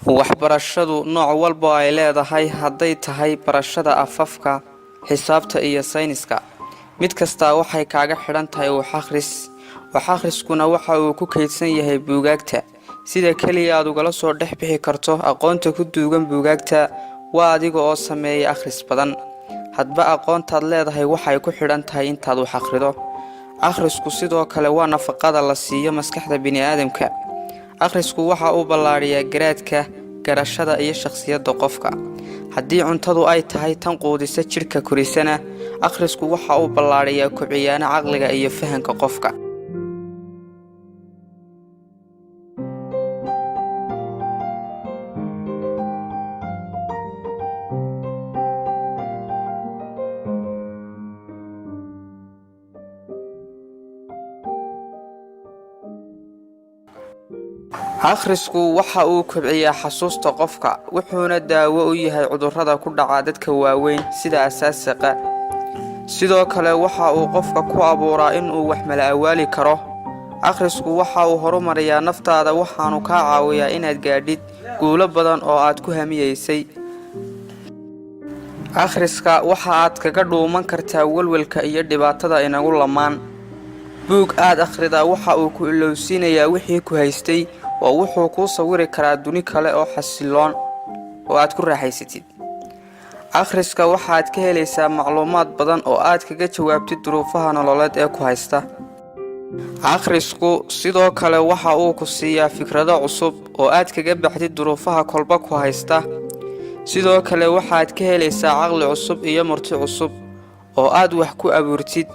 waxbarashadu nooc walba ay leedahay hadday tahay barashada afafka, xisaabta iyo sayniska. mid kasta waxay kaaga xidhan tahay wax akhris. wax akhriskuna waxa uu ku kaydsan yahay buugaagta. sida kaliya aad ugala soo dhex bixi karto aqoonta ku duugan buugaagta waa adiga oo sameeya akhris badan. hadba aqoontaad leedahay waxay ku xidhan tahay intaad wax akhrido. akhrisku sidoo kale waa nafaqada la siiyo maskaxda bini'aadamka. akhrisku waxa uu ballaariyaa garaadka, garashada iyo shakhsiyadda qofka. haddii cuntadu ay tahay tan quudisa jidhka korisana, akhrisku waxa uu ballaariyaa kobciyaana caqliga iyo fahanka qofka. akhrisku waxa uu kobciyaa xasuusta qofka, wuxuuna daawo u yahay cudurrada ku dhaca dadka waaweyn sida asaasiga. sidoo kale waxa uu qofka ku abuuraa in uu wax mala awaali karo. akhrisku waxa uu horumariyaa naftaada, waxaanu kaa caawiyaa inaad gaadhid guulo badan oo aad ku hamiyeysay. akhriska waxa aad kaga dhuuman kartaa walwalka iyo dhibaatada inagu lamaan. buug aad akhridaa waxa uu ku ilowsiinayaa wixii ku haystay oo wuxuu kuu sawiri karaa duni kale oo xasiloon oo aad ku raaxaysatid. akhriska waxaad ka helaysaa macluumaad badan oo aad kaga jawaabtid duruufaha nololeed ee ku haysta. akhrisku sidoo kale waxa uu ku siiyaa fikrado cusub oo aad kaga baxdid duruufaha kolba ku haysta. sidoo kale waxaad ka helaysaa caqli cusub iyo murti cusub oo aad wax ku abuurtid.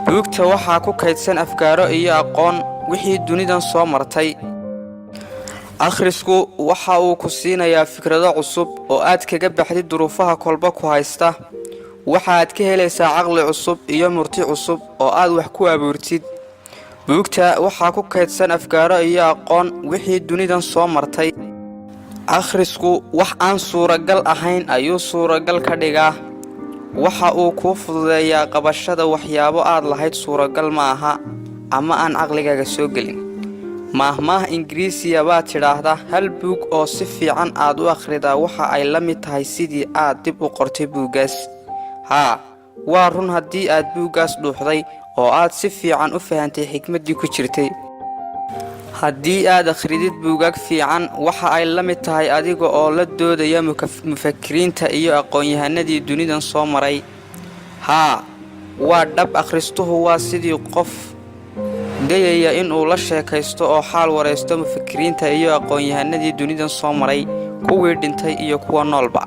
buugta waxaa ku kaydsan afkaaro iyo aqoon wixii dunidan soo martay. akhrisku waxa uu ku siinayaa fikrado cusub oo aad kaga baxdid duruufaha kolba ku haysta. waxaad ka helaysaa caqli cusub iyo murti cusub oo aad wax ku abuurtid. buugta waxaa ku kaydsan afkaaro iyo aqoon wixii dunidan soo martay. akhrisku wax aan suuragal ahayn ayuu suuragal ka dhigaa. waxa uu kuu fududeeyaa qabashada waxyaabo aad lahayd suuragal ma aha ama aan caqligaaga soo gelin. maahmaah ingiriisiya baa tidhaahda hal buug oo si fiican aad u akhridaa waxa ay la mid tahay sidii aad dib u qortay buuggaas. haa, waa run haddii aad buuggaas dhuuxday oo aad si fiican u fahantay xikmaddii ku jirtay. haddii aad akhridid buugaag fiican waxa ay la mid tahay adiga oo la doodaya mufakiriinta iyo aqoon-yahanadii dunidan soo maray. haa, waa dhab, akhristuhu waa sidii qof dayaya inuu la sheekaysto oo xaal waraysto mufakiriinta iyo aqoon-yahanadii dunidan soo maray, kuwii dhintay iyo kuwa noolba,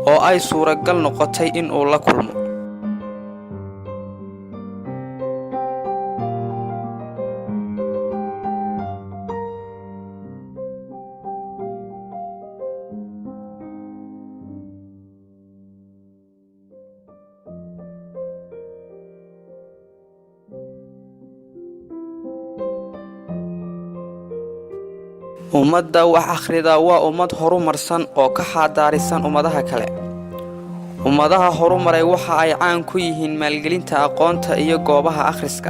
oo ay suuragal noqotay inuu la kulmo. ummadda wax akhrida waa ummad horumarsan oo ka xadaarisan ummadaha kale. ummadaha horumaray waxa ay caan ku yihiin maalgelinta aqoonta iyo goobaha akhriska.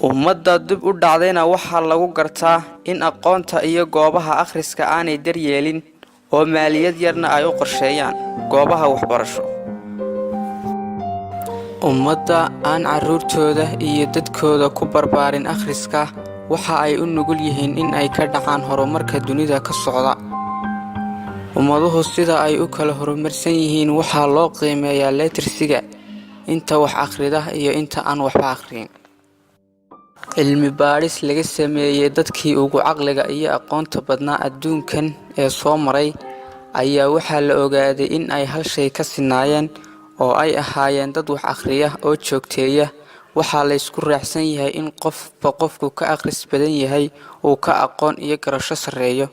ummadda dib u dhacdayna waxaa lagu gartaa in aqoonta iyo goobaha akhriska aanay daryeelin oo maaliyad yarna ay u qorsheeyaan goobaha waxbarasho. ummadda aan carruurtooda iyo dadkooda ku barbaarin akhriska waxa ay u nugul yihiin in ay ka dhacaan horumarka dunida ka socda. ummaduhu sida ay u kala horumarsan yihiin waxaa loo qiimeeyaa leetirsiga, inta wax akhrida iyo inta aan waxba akhriyin. cilmi baadhis laga sameeyey dadkii ugu caqliga iyo aqoonta badnaa adduunkan ee soo maray ayaa waxaa la ogaaday in ay hal shay ka sinaayeen oo ay ahaayeen dad wax akhriya oo joogteeya. waxaa la isku raacsan yahay in qofba qofku ka akhris badan yahay uu ka aqoon iyo garasho sarreeyo.